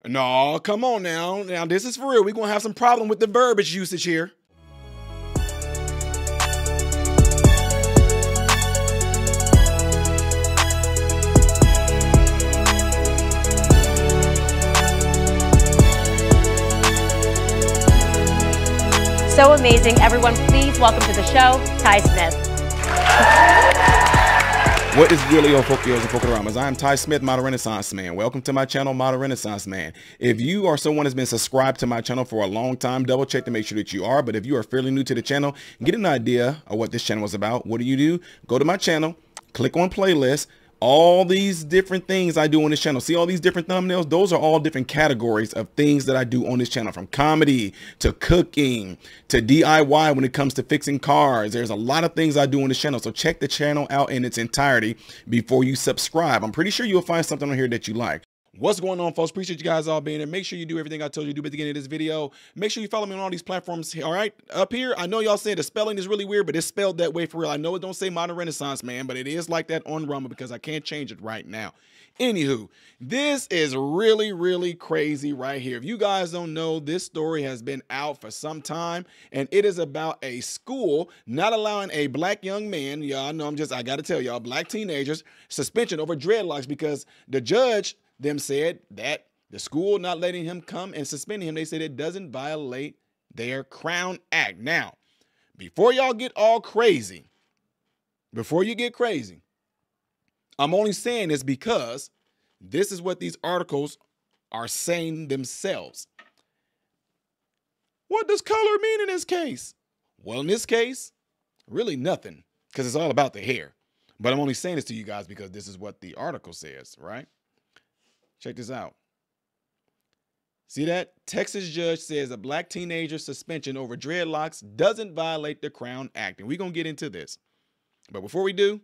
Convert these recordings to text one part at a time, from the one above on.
No, come on now. Now, this is for real. We're going to have some problem with the verbiage usage here. So amazing. Everyone, please welcome to the show, Ty Smith. What is really your Pokeos and Pokeramas? I am Ty Smith, Model Renaissance Man. Welcome to my channel, Model Renaissance Man. If you are someone that's been subscribed to my channel for a long time, double check to make sure that you are. But if you are fairly new to the channel, get an idea of what this channel is about. What do? Go to my channel, click on playlist. All these different things I do on this channel. See all these different thumbnails? Those are all different categories of things that I do on this channel, from comedy to cooking to DIY when it comes to fixing cars. There's a lot of things I do on this channel. So check the channel out in its entirety before you subscribe. I'm pretty sure you'll find something on here that you like. What's going on, folks? Appreciate you guys all being there. Make sure you do everything I told you to do at the beginning of this video. Make sure you follow me on all these platforms. All right, up here, I know y'all saying the spelling is really weird, but it's spelled that way for real. I know it don't say Modern Renaissance Man, but it is like that on Rumble because I can't change it right now. Anywho, this is really, really crazy right here. If you guys don't know, this story has been out for some time, and it is about a school not allowing a black young man, y'all know I got to tell y'all, black teenagers, suspension over dreadlocks because the judge them said that the school not letting him come and suspending him, they said it doesn't violate their Crown Act. Now, before y'all get all crazy, before you get crazy, I'm only saying this because this is what these articles are saying themselves. What does color mean in this case? Well, in this case, really nothing, because it's all about the hair. But I'm only saying this to you guys because this is what the article says, right? Check this out. See that? Texas judge says a black teenager suspension over dreadlocks doesn't violate the Crown Act. And we're going to get into this. But before we do,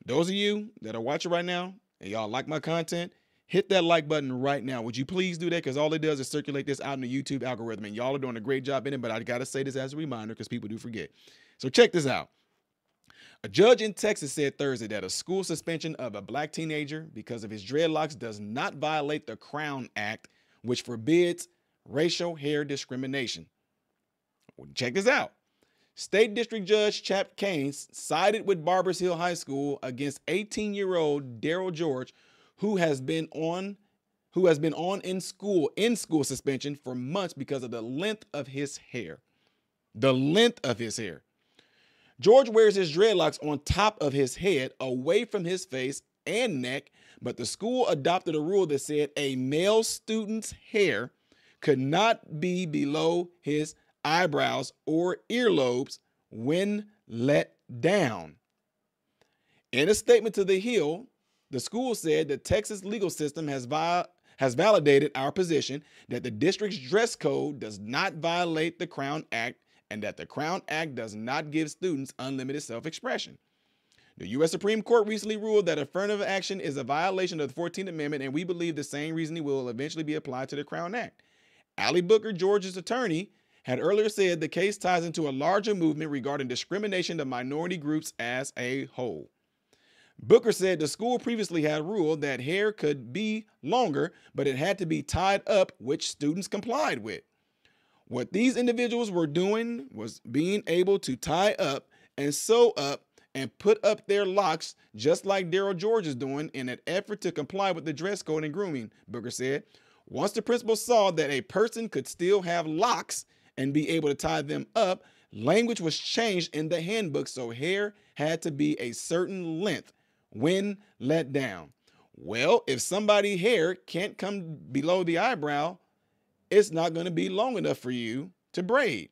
those of you that are watching right now and y'all like my content, hit that like button right now. Would you please do that? Because all it does is circulate this out in the YouTube algorithm. And y'all are doing a great job in it. But I got to say this as a reminder because people do forget. So check this out. A judge in Texas said Thursday that a school suspension of a black teenager because of his dreadlocks does not violate the Crown Act, which forbids racial hair discrimination. Check this out. State District Judge Chap Keynes sided with Barbers Hill High School against 18-year-old Daryl George, who has been on in school suspension for months because of the length of his hair. The length of his hair. George wears his dreadlocks on top of his head, away from his face and neck, but the school adopted a rule that said a male student's hair could not be below his eyebrows or earlobes when let down. In a statement to The Hill, the school said the Texas legal system has validated our position that the district's dress code does not violate the Crown Act and that the Crown Act does not give students unlimited self-expression. The U.S. Supreme Court recently ruled that affirmative action is a violation of the 14th Amendment, and we believe the same reasoning will eventually be applied to the Crown Act. Allie Booker, Georgia's attorney, had earlier said the case ties into a larger movement regarding discrimination of minority groups as a whole. Booker said the school previously had ruled that hair could be longer, but it had to be tied up, which students complied with. What these individuals were doing was being able to tie up and sew up and put up their locks just like Daryl George is doing in an effort to comply with the dress code and grooming, Booker said. Once the principal saw that a person could still have locks and be able to tie them up, language was changed in the handbook so hair had to be a certain length when let down. Well, if somebody's hair can't come below the eyebrow, it's not going to be long enough for you to braid.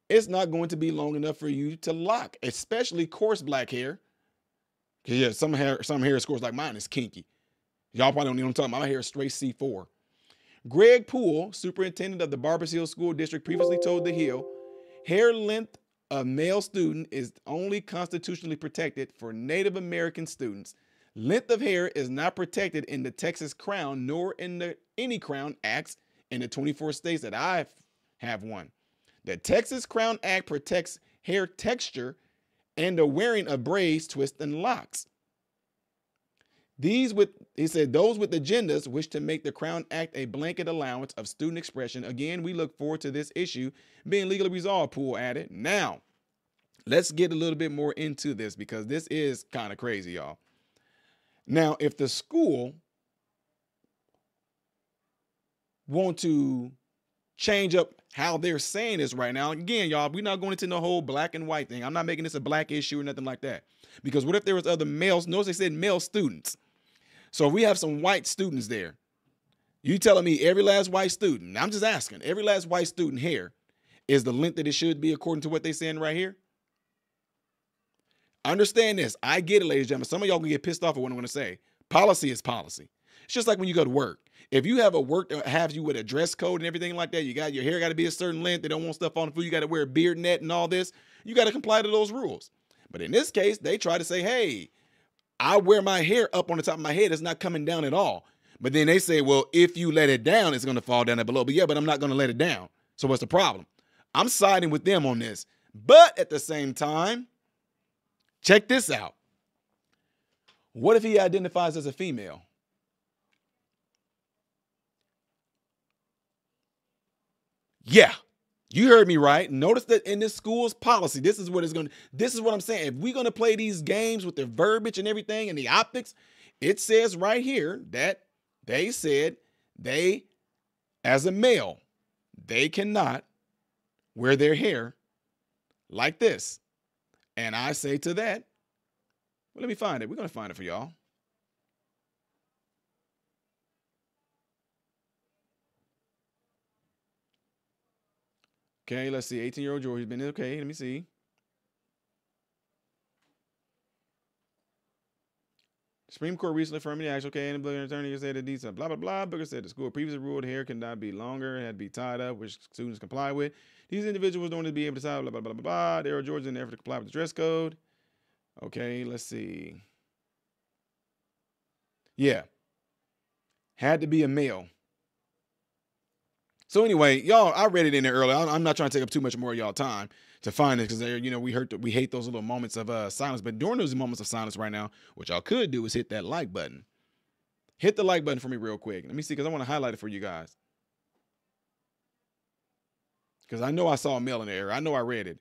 It's not going to be long enough for you to lock, especially coarse black hair. Because yeah, some hair is coarse, like mine is kinky. Y'all probably don't know what I'm talking about. My hair is straight C4. Greg Poole, superintendent of the Barbers Hill School District, previously told The Hill, hair length of male student is only constitutionally protected for Native American students. Length of hair is not protected in the Texas Crown nor in any Crown Acts in the 24 states that I have one. The Texas Crown Act protects hair texture and the wearing of braids, twists, and locks. These with he said, those with agendas wish to make the Crown Act a blanket allowance of student expression. Again, we look forward to this issue being legally resolved, Poole added. Now, let's get a little bit more into this because this is kind of crazy, y'all. Now, if the school want to change up how they're saying this right now, again, y'all, we're not going into the whole black and white thing. I'm not making this a black issue or nothing like that. Because what if there was other males? Notice they said male students. So if we have some white students there, you telling me every last white student, I'm just asking, every last white student hair is the length that it should be according to what they're saying right here? Understand this. I get it, ladies and gentlemen. Some of y'all can get pissed off at what I'm going to say. Policy is policy. It's just like when you go to work. If you have a work that has you with a dress code and everything like that, you got your hair got to be a certain length. They don't want stuff on the food. You got to wear a beard net and all this. You got to comply to those rules. But in this case, they try to say, hey, I wear my hair up on the top of my head. It's not coming down at all. But then they say, well, if you let it down, it's going to fall down at below. But yeah, but I'm not going to let it down. So what's the problem? I'm siding with them on this. But at the same time, check this out. What if he identifies as a female? Yeah, you heard me right. Notice that in this school's policy, this is what I'm saying. If we're going to play these games with the verbiage and everything and the optics, it says right here that they said as a male, they cannot wear their hair like this. And I say to that, well, let me find it. We're going to find it for y'all. Okay, let's see. 18-year-old George has been okay. Let me see. Supreme Court recently affirmed the action. Okay, and the Booker attorney said that these blah blah blah. Booker said the school previously ruled hair cannot be longer and had to be tied up, which students comply with. These individuals don't want to be able to tie blah blah blah blah blah. They were Georgia in the effort to comply with the dress code. Okay, let's see. Yeah, had to be a male. So anyway, y'all, I read it in there earlier. I'm not trying to take up too much more of y'all time to find it because we hate those little moments of silence. But during those moments of silence right now, what y'all could do is hit that like button. Hit the like button for me real quick. Let me see because I want to highlight it for you guys. Because I know I saw a male in there. I know I read it.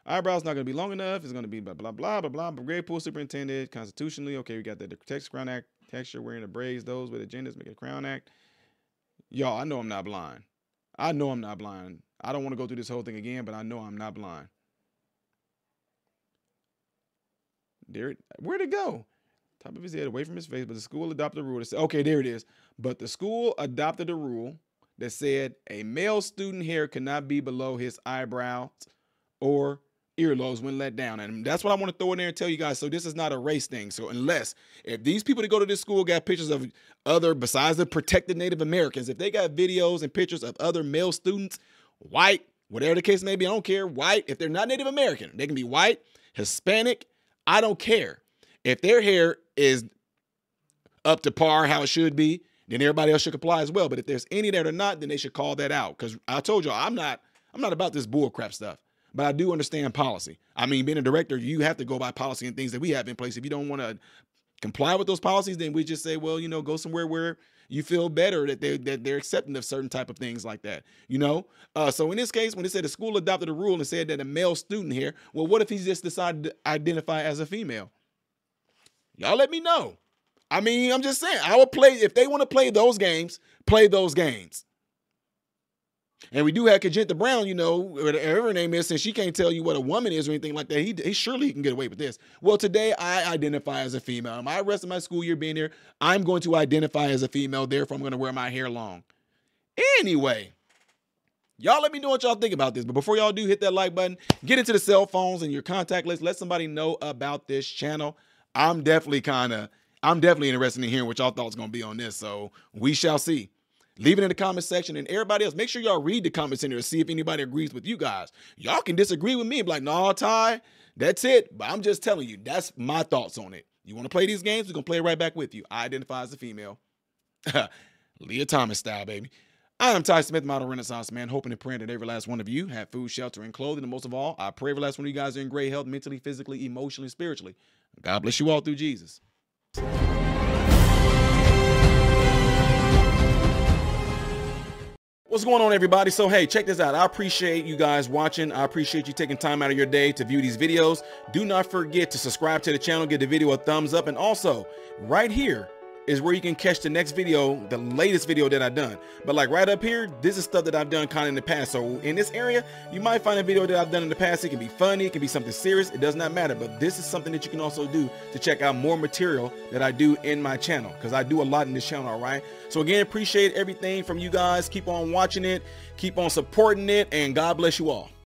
Eyebrows not going to be long enough. It's going to be blah, blah, blah, blah, blah. Grade pool superintendent, constitutionally. Okay, we got the Texas Crown Act texture, wearing the braids, those with agendas, make a Crown Act. Y'all, I know I'm not blind. I know I'm not blind. I don't want to go through this whole thing again, but I know I'm not blind. Where'd it go? Top of his head, away from his face, but the school adopted a rule that said, okay, there it is. But the school adopted a rule that said a male student hair cannot be below his eyebrows or earlobes when let down. And that's what I want to throw in there and tell you guys. So this is not a race thing. So if these people that go to this school got pictures of other, besides the protected Native Americans, if they got videos and pictures of other male students, white, whatever the case may be, I don't care, white, if they're not Native American, they can be white, Hispanic, I don't care. If their hair is up to par, how it should be, then everybody else should comply as well. But if there's any that are not, then they should call that out. Because I told y'all, I'm not about this bull crap stuff. But I do understand policy. I mean, being a director, you have to go by policy and things that we have in place. If you don't want to comply with those policies, then we just say, well, go somewhere where you feel better that they're accepting of certain type of things like that, So in this case, when they said the school adopted a rule and said that a male student here, well, what if he just decided to identify as a female? Y'all let me know. I mean, I'm just saying, I would play, if they want to play those games, play those games. And we do have Kajenta Brown, whatever her name is, since she can't tell you what a woman is or anything like that, he surely can get away with this. Well, today I identify as a female. My rest of my school year being here, I'm going to identify as a female. Therefore, I'm going to wear my hair long. Anyway, y'all let me know what y'all think about this. But before y'all do, hit that like button, get into the cell phones and your contact list. Let somebody know about this channel. I'm definitely interested in hearing what y'all thoughts going to be on this. So we shall see. Leave it in the comment section, and everybody else, make sure y'all read the comments in there to see if anybody agrees with you guys. Y'all can disagree with me and be like, nah, Ty, that's it. But I'm just telling you, that's my thoughts on it. You want to play these games? We're going to play it right back with you. I identify as a female. Leah Thomas style, baby. I am Ty Smith, model Renaissance man, hoping and praying that every last one of you have food, shelter, and clothing. And most of all, I pray every last one of you guys are in great health, mentally, physically, emotionally, spiritually. God bless you all through Jesus. What's going on, everybody? So hey, check this out. I appreciate you guys watching. I appreciate you taking time out of your day to view these videos. Do not forget to subscribe to the channel, give the video a thumbs up, and also right here is where you can catch the next video, the latest video that I've done. But like right up here, this is stuff that I've done kind of in the past. So in this area, you might find a video that I've done in the past. It can be funny, it can be something serious, it does not matter. But this is something that you can also do to check out more material that I do in my channel, because I do a lot in this channel, all right? So again, appreciate everything from you guys. Keep on watching it, keep on supporting it, and God bless you all.